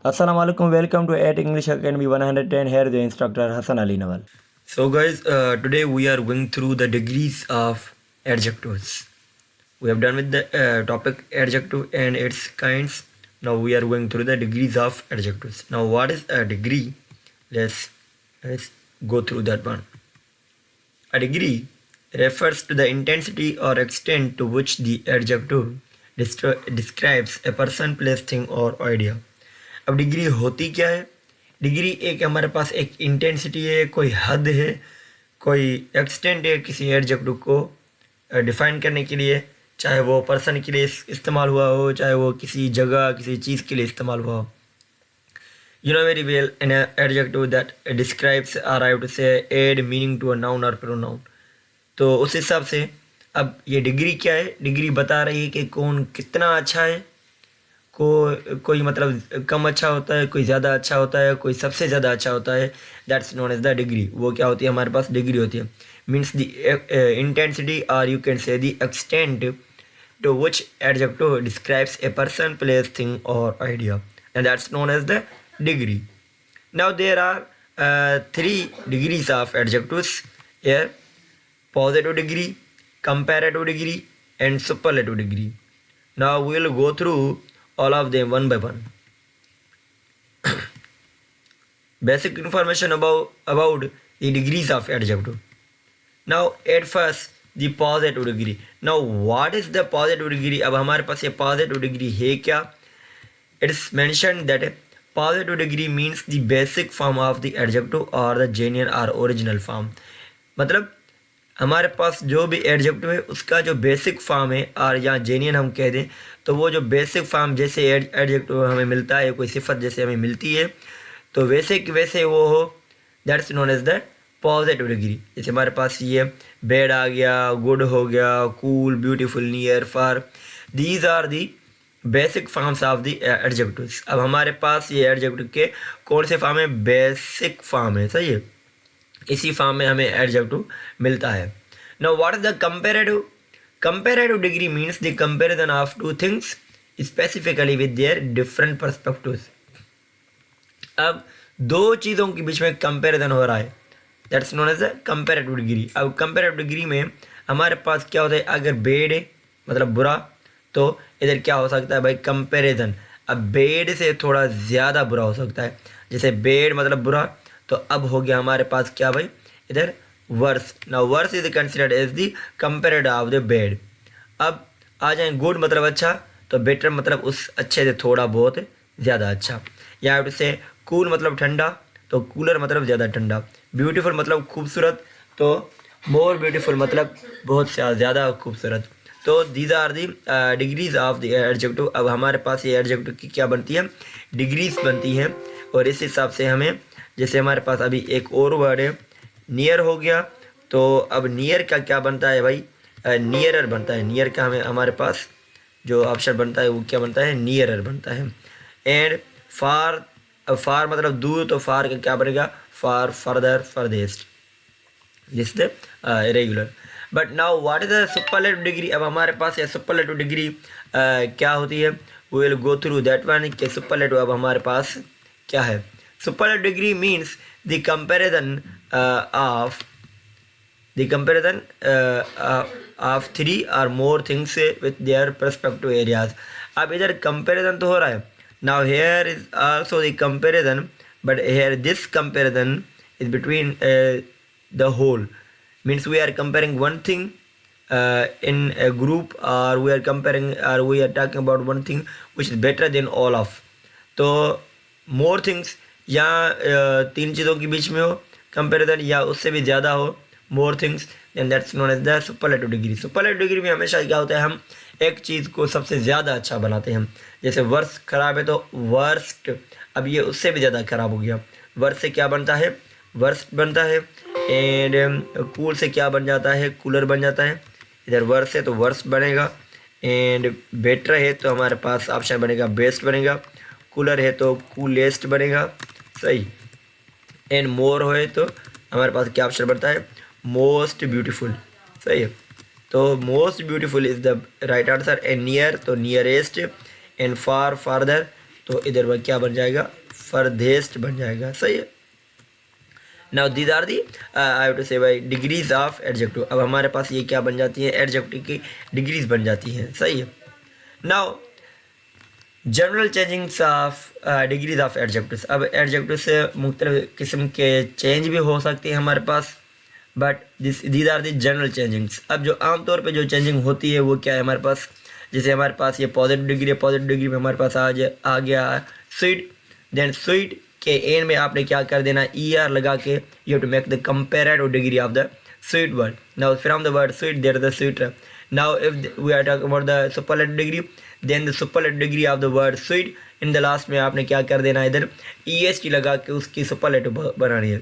Assalamu alaikum, welcome to 8 English Academy 110. Here is the instructor Hassan Ali Nawal. So guys, today we are going through the degrees of adjectives. We have done with the topic adjective and its kinds. Now we are going through the degrees of adjectives. Now what is a degree? Let's go through that one. A degree refers to the intensity or extent to which the adjective describes a person, place, thing or idea. अब degree होती क्या है? Degree एक हमारे पास एक intensity है, कोई हद है, कोई एक्सटेंट है किसी एडजेक्टिव को डिफाइन करने के लिए, चाहे वो पर्सन के लिए इस्तेमाल हुआ हो, चाहे वो किसी जगह किसी चीज़ के लिए इस्तेमाल हुआ हो. You know very well an adjective that describes or I would say add meaning to a noun or pronoun. तो उस हिसाब से अब ये डिग्री क्या है? डिग्री बता रही है कि कौन कितना अच्छा है, कोई मतलब कम अच्छा होता है, कोई ज़्यादा अच्छा होता है, कोई सबसे ज़्यादा अच्छा होता है. That's known as the degree. वो क्या होती है? हमारे पास डिग्री होती है. मीन्स द इंटेंसिटी और you can say the extent to which adjective describes a person, place, thing और idea, and that's known as the degree. Now there are 3 degrees of adjectives here: positive degree, comparative degree and superlative degree. Now we will go through all of them one by one. Basic information about the degrees of adjective. Now at first the positive degree. Now what is the positive degree? अब हमारे पास ये positive degree है क्या? It's mentioned that positive degree means the basic form of the adjective or the genuine or original form. मतलब हमारे पास जो भी एडजेक्टिव है उसका जो बेसिक फॉर्म है, और या जेन्युइन हम कह दें तो वो जो बेसिक फॉर्म जैसे एडजेक्टिव हमें मिलता है, कोई सिफत जैसे हमें मिलती है तो वैसे कि वैसे वो हो, that's known as the positive degree. जैसे हमारे पास ये बैड आ गया, गुड हो गया, cool, beautiful, near, far, these are the basic forms of the adjectives. अब हमारे पास ये एडजेक्टिव के कौन से फॉर्म है? बेसिक फॉर्म है. सही है, इसी फॉर्म में हमें एडजेक्टिव मिलता है. Now what is the comparative? Comparative degree means the comparison of two things specifically with their different perspectives. अब दो चीज़ों के बीच में कंपैरिजन हो रहा है, that's known as the comparative degree. अब कंपैरेटिव डिग्री में हमारे पास क्या होता है? अगर बेड है मतलब बुरा, तो इधर क्या हो सकता है भाई? कंपैरिजन. अब बेड से थोड़ा ज़्यादा बुरा हो सकता है. जैसे बेड मतलब बुरा, तो अब हो गया हमारे पास क्या भाई? इधर worse. Now worse is considered as the comparative of the bad. अब आ जाए गुड मतलब अच्छा, तो बेटर मतलब उस अच्छे से थोड़ा बहुत ज़्यादा अच्छा. या से कूल मतलब ठंडा, तो कूलर मतलब ज़्यादा ठंडा. ब्यूटीफुल मतलब खूबसूरत, तो मोर ब्यूटीफुल मतलब बहुत ज़्यादा खूबसूरत. तो these are the degrees of the adjective. अब हमारे पास ये एडजेक्टिव की क्या बनती है? डिग्रीज बनती हैं. और इस हिसाब से हमें, जैसे हमारे पास अभी एक और वर्ड है नियर हो गया, तो अब नियर का क्या बनता है भाई? नियरर बनता है. नियर का हमारे पास जो ऑप्शन बनता है वो क्या बनता है? नियरर बनता है. एंड फार, अब फार मतलब दूर, तो फार का क्या बनेगा? फार, फर्दर, फर्देस्ट, जिस the regular. But now what is the superlative degree? अब हमारे पास ये सुपरलेटिव डिग्री क्या होती है? We will go through that one कि सुपरलेटिव अब हमारे पास क्या है. Superlative degree means the comparison of 3 or more things with their respective areas. अब इधर comparison तो हो रहा है. Now here is also the comparison, but here this comparison is between the whole. Means we are comparing one thing in a group, or we are comparing, or we are talking about one thing which is better than all of. तो more things या 3 चीज़ों के बीच में हो comparison, या उससे भी ज़्यादा हो, more things, and that's known as the superlative degree. Superlative degree में हमेशा क्या होता है? हम एक चीज़ को सबसे ज़्यादा अच्छा बनाते हैं. जैसे वर्स खराब है तो वर्स्ट, अब ये उससे भी ज़्यादा खराब हो गया. वर्स से क्या बनता है? वर्स्ट बनता है. एंड कूल से क्या बन जाता है? कूलर बन जाता है. इधर वर्स है तो वर्स्ट बनेगा. एंड बेटर है तो हमारे पास ऑप्शन बनेगा बेस्ट बनेगा. कूलर है तो कूलेस्ट बनेगा. सही. एंड मोर होए तो हमारे पास क्या ऑप्शन बनता है? Most beautiful. सही है, तो most beautiful is the right answer. And near तो नियरेस्ट, एंड फार, फार्दर, तो इधर वह क्या बन जाएगा, फर्देस्ट बन जाएगा। सही है। Now these are the I have to say भाई डिग्रीज ऑफ एडजेक्टिव। अब हमारे पास ये क्या बन जाती है, एडजेक्टिव की डिग्रीज बन जाती हैं। सही है। Now general changings of degrees of adjectives. अब एडजेक्टिव से मुख्तलिफ किस्म के चेंज भी हो सकते हैं हमारे पास, but these are the general changings. अब जो आमतौर पे जो चेंजिंग होती है वो क्या है हमारे पास, जैसे हमारे पास ये पॉजिटिव डिग्री है, पॉजिटिव डिग्री में हमारे पास आ गया स्वीट, देन स्वीट के एंड में आपने क्या कर देना, ER लगा के you have to make the comparative degree of the sweet word. Now from the word sweet there the sweeter. Now if we are talking about the superlative degree, then the superlative degree of the word sweet, in the last में आपने क्या कर देना, इधर EST लगा के उसकी superlative बनानी है।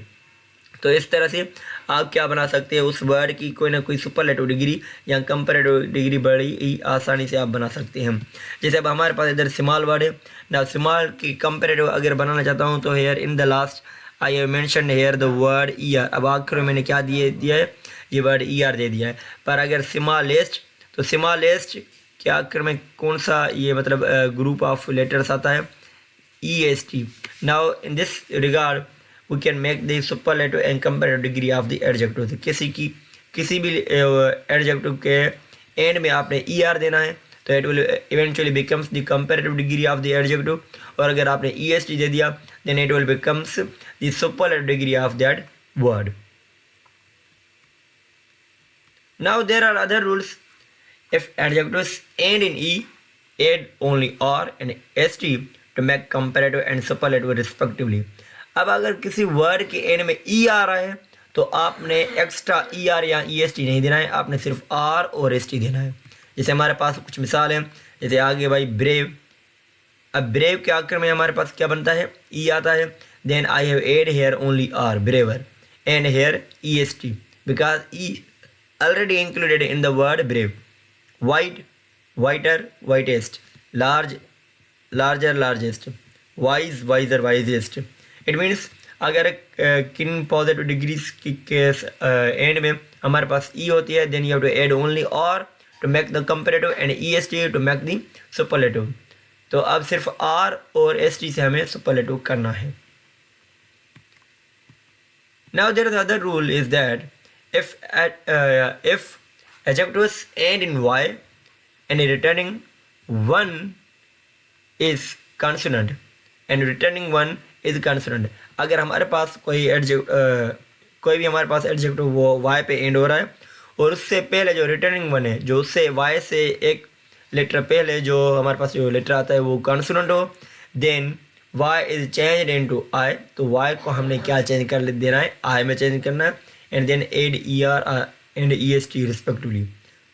तो इस तरह से आप क्या बना सकते हैं, उस वर्ड की कोई ना कोई सुपरलेटिव डिग्री या कंपैरेटिव डिग्री बड़ी ही आसानी से आप बना सकते हैं। जैसे अब हमारे पास इधर स्मॉल वर्ड है ना, स्मॉल की कंपैरेटिव अगर बनाना चाहता हूँ तो here in the last I have mentioned here the word ER। अब आखिर में मैंने क्या दिया है, ये वर्ड ER दे दिया है। पर अगर स्मॉलेस्ट, तो स्मॉलेस्ट के आखिर में कौन सा ये मतलब ग्रुप ऑफ लेटर्स आता है, EST। Now in this regard we can make the superlative and comparative degree of the adjective। तो किसी भी adjective के end में आपने ER देना है तो it will eventually becomes the comparative degree of the adjective, और अगर आपने EST दे दिया then it will becomes the superlative degree of that word। Now there are other rules। If adjectives end in E, add only R and ST to make comparative and superlative respectively। अब अगर किसी word के end में E आ रहा है तो आपने extra ER या EST नहीं देना है, आपने सिर्फ R और ST देना है। जैसे हमारे पास कुछ मिसाल हैं, जैसे आगे भाई ब्रेव। अब ब्रेव के आखिर में हमारे पास क्या बनता है, E आता है, then I have add here only R braver and here EST because E already included in the word brave. White whiter whitest, large larger largest, wise wiser wisest. It means अगर किन positive degrees के end में हमारे पास E होती है, then you have to add only R to make the comparative and EST to make the superlative. तो अब सिर्फ R और ST से हमें सुपरलेटिव करना है। Now there is other rule is that if adjectives end in Y and returning one is consonant and returning one is concern. अगर हमारे पास कोई भी हमारे पास एडजेक्टिव वो Y पे एंड हो रहा है और उससे पहले जो रिटर्निंग वन है, जो उससे Y से एक लेटर पहले जो हमारे पास जो लेटर आता है वो कंसोनेंट हो, then Y is change into I। तो Y को हमने क्या चेंज कर देना है, I में चेंज करना है, and then add ER and EST respectively.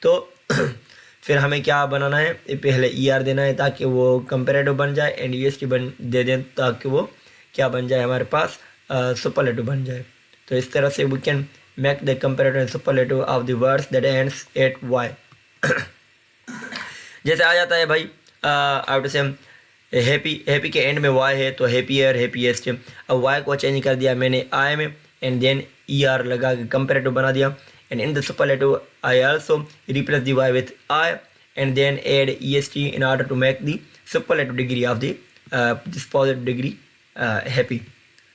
तो फिर हमें क्या बनाना है, पहले ER देना है ताकि वो कंपेरेटिव बन जाए एंड EST दे दें ताकि वो क्या बन जाए, हमारे पास सुपरलेटिव बन जाए। तो इस तरह से we can make the comparative and superlative of the words that ends at Y। जैसे आ जाता है भाई आउट से हैप्पी के एंड में Y है तो हैप्पियर हैप्पीएस्ट। अब Y को चेंज कर दिया मैंने I में एंड देन ER लगा के कंपैरेटिव बना दिया, and in the superlative I also replace the Y with I and then add EST in order to make the superlative degree of the this positive degree happy.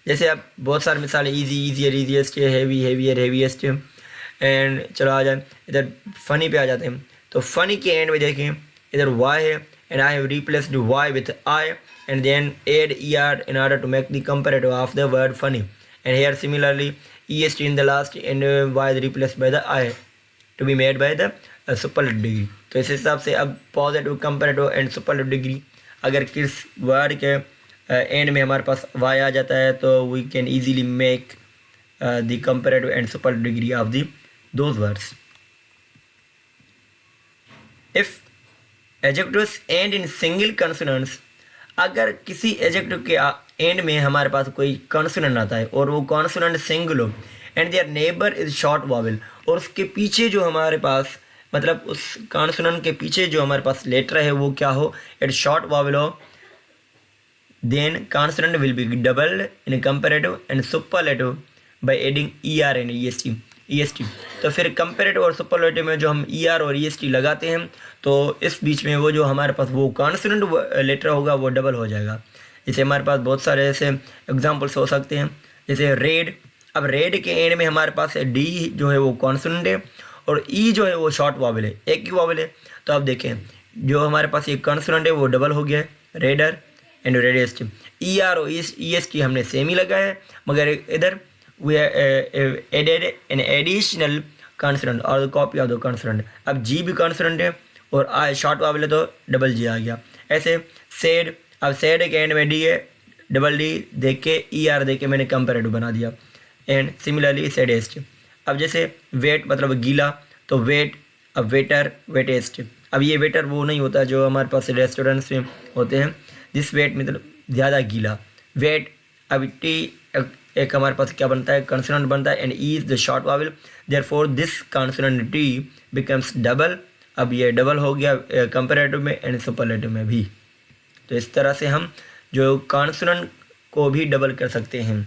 जैसे अब बहुत सारी मिसालें easy easier easiest, heavy heavier heaviest, and चलो आ जाए इधर funny पे आ जाते हैं। तो फ़नी के एंड में देखें इधर Y है and I have replaced Y with I and then add ER in order to make the comparative of the word funny, and here similarly EST in the last and Y is replaced by the I to be made by the superlative degree. तो इस हिसाब से अब positive comparative and superlative degree अगर किस word के end में हमारे पास Y आ जाता है तो we can easily make the comparative and superlative degree of the those words. If adjectives end in single consonants, अगर किसी एडजेक्टिव के एंड में हमारे पास कोई कंसोनेंट आता है और वो कंसोनेंट सिंगल हो and their neighbour is short vowel, और उसके पीछे जो हमारे पास मतलब उस कंसोनेंट के पीछे जो हमारे पास लेटर है वो क्या हो, इट शॉर्ट वॉवेल हो, then consonant will be doubled in comparative and superlative by adding ER and EST। EST, तो फिर कंपेरेटिव और सुपरलेटिव में जो हम ER और EST लगाते हैं तो इस बीच में वो जो हमारे पास वो कॉन्सोनेंट लेटर होगा वो डबल हो जाएगा। जैसे हमारे पास बहुत सारे ऐसे एग्जांपल्स हो सकते हैं, जैसे रेड। अब रेड के एंड में हमारे पास D जो है वो कॉन्सोनेंट है और E जो है वो शॉर्ट वॉवेल है, एक ही वॉवेल है। तो अब देखें जो हमारे पास ये कॉन्सोनेंट है वो डबल हो गया है, रेडर एंड रेडियस्ट। ER और EST हमने सेम ही लगाया है, मगर इधर we added an additional consonant और कॉपी ऑफ द कॉन्सोनेंट। अब G भी कॉन्सोनेंट है और I शॉर्ट वॉवेल है तो डबल G आ गया। ऐसे सेड, अब सेड के एंड में D है, डबल D देख के ER देख के मैंने कंपेरेटिव बना दिया। And similarly saddest. अब जैसे वेट मतलब गीला, तो वेट, अब वेटर, वेटेस्ट। अब ये वेटर वो नहीं होता जो हमारे पास रेस्टोरेंट्स में होते हैं, जिस वेट मतलब ज़्यादा गीला, वेट। अब टी एक हमारे पास क्या बनता है, कॉन्सोनेंट बनता है, and E is the short vowel, therefore this consonant T becomes double. अब ये डबल हो गया कंपेरेटिव में एंड सुपरलेटिव में भी। तो इस तरह से हम जो कॉन्सोनेंट को भी डबल कर सकते हैं।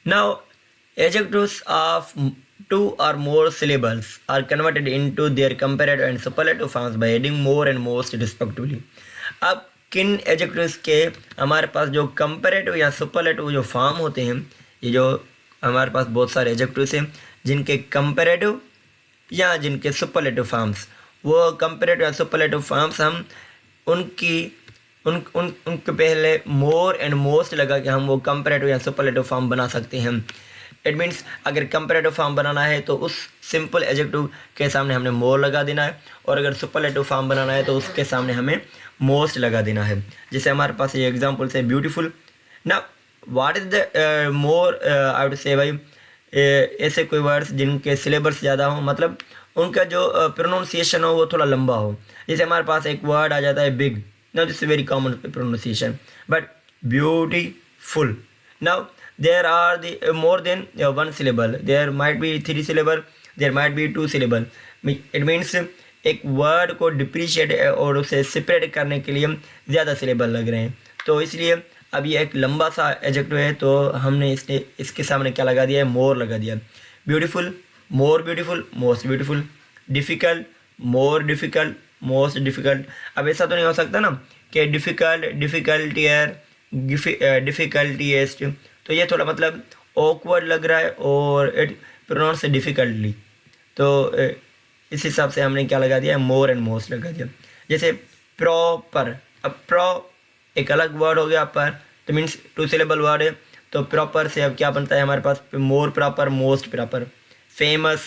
Now, adjectives of two or more syllables are converted into their comparative and superlative forms by adding more and most respectively. अब किन एडजेक्टिव्स के हमारे पास जो कंपेरेटिव या सुपरलेटिव जो फॉर्म होते हैं, ये जो हमारे पास बहुत सारे एडजेक्टिव्स हैं जिनके कंपेरेटिव या जिनके सुपरलेटिव फॉर्म्स, वो कंपेरेटिव या सुपरलेटिव फॉर्म्स हम उनके पहले मोर एंड मोस्ट लगा के हम वो कंपेरेटिव या सुपरलेटिव फॉर्म बना सकते हैं। इट मीन्स अगर कंपेरेटिव फॉर्म बनाना है तो उस सिंपल एडजेक्टिव के सामने हमने मोर लगा देना है, और अगर सुपरलेटिव फॉर्म बनाना है तो उसके सामने हमें मोस्ट लगा देना है। जैसे हमारे पास ये एग्जांपल है ब्यूटीफुल। ना what is the more I would से भाई ऐसे कोई वर्ड्स जिनके सिलेबस ज़्यादा हो, मतलब उनका जो प्रोनाउंसिएशन हो वो थोड़ा लंबा हो। जैसे हमारे पास एक वर्ड आ जाता है big. Now this is a very common pronunciation, but beautiful. Now there are the more than one syllable. There might be 3 syllable. There might be 2 syllable. It means एक वर्ड को डिप्रीशिएट और उसे सेपरेट करने के लिए ज़्यादा सिलेबल लग रहे हैं, तो इसलिए अब ये एक लंबा सा एडजेक्टिव है तो हमने इसके सामने क्या लगा दिया है, मोर लगा दिया। Beautiful, more beautiful, most beautiful. Difficult, more difficult, most difficult. अब ऐसा तो नहीं हो सकता ना कि डिफ़िकल्ट, डिफ़िकल्टियर, डिफ़िकल्टीएस्ट, तो ये थोड़ा मतलब ऑकवर्ड लग रहा है और इट प्रोनाउंस डिफ़िकल्टली, तो इस हिसाब से हमने क्या लगा दिया, मोर एंड मोस्ट लगा दिया। जैसे प्रॉपर, अब प्रो एक अलग वर्ड हो गया, पर तो मीन्स 2 सिलेबल वर्ड है, तो प्रॉपर से अब क्या बनता है हमारे पास, more proper, most proper. Famous,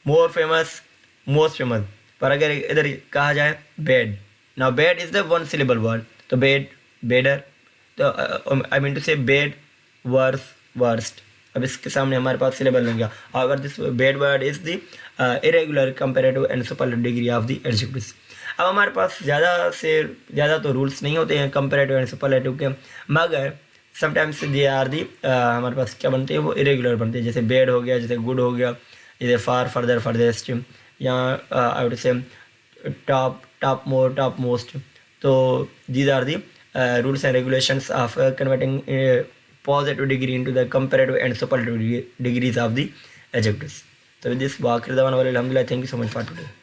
more famous, most famous. पर अगर इधर कहा जाए bad, now bad is the 1 syllable word, तो बेड, बेडर, तो I mean to say bad, worse, worst. अब इसके सामने हमारे पास सिलेबल नहीं गया। अगर this bad word is the irregular comparative and superlative degree of the adjectives. अब हमारे पास ज़्यादा से ज़्यादा तो रूल्स नहीं होते हैं कंपेरेटिव एंड सुपरलेटिव के, मगर समटाइम्स दे आर दी हमारे पास क्या बनते हैं, वो इरेगुलर बनते हैं। जैसे बेड हो गया, जैसे गुड हो गया, जैसे फार, फर्दर, फर्देस्ट, या I would say top, top more, top most. तो these are the rules and regulations of converting positive degree into the comparative and superlative degrees of the adjectives. So with this, wa akhir dawan wal alhamdulillah. Thank you so much for today.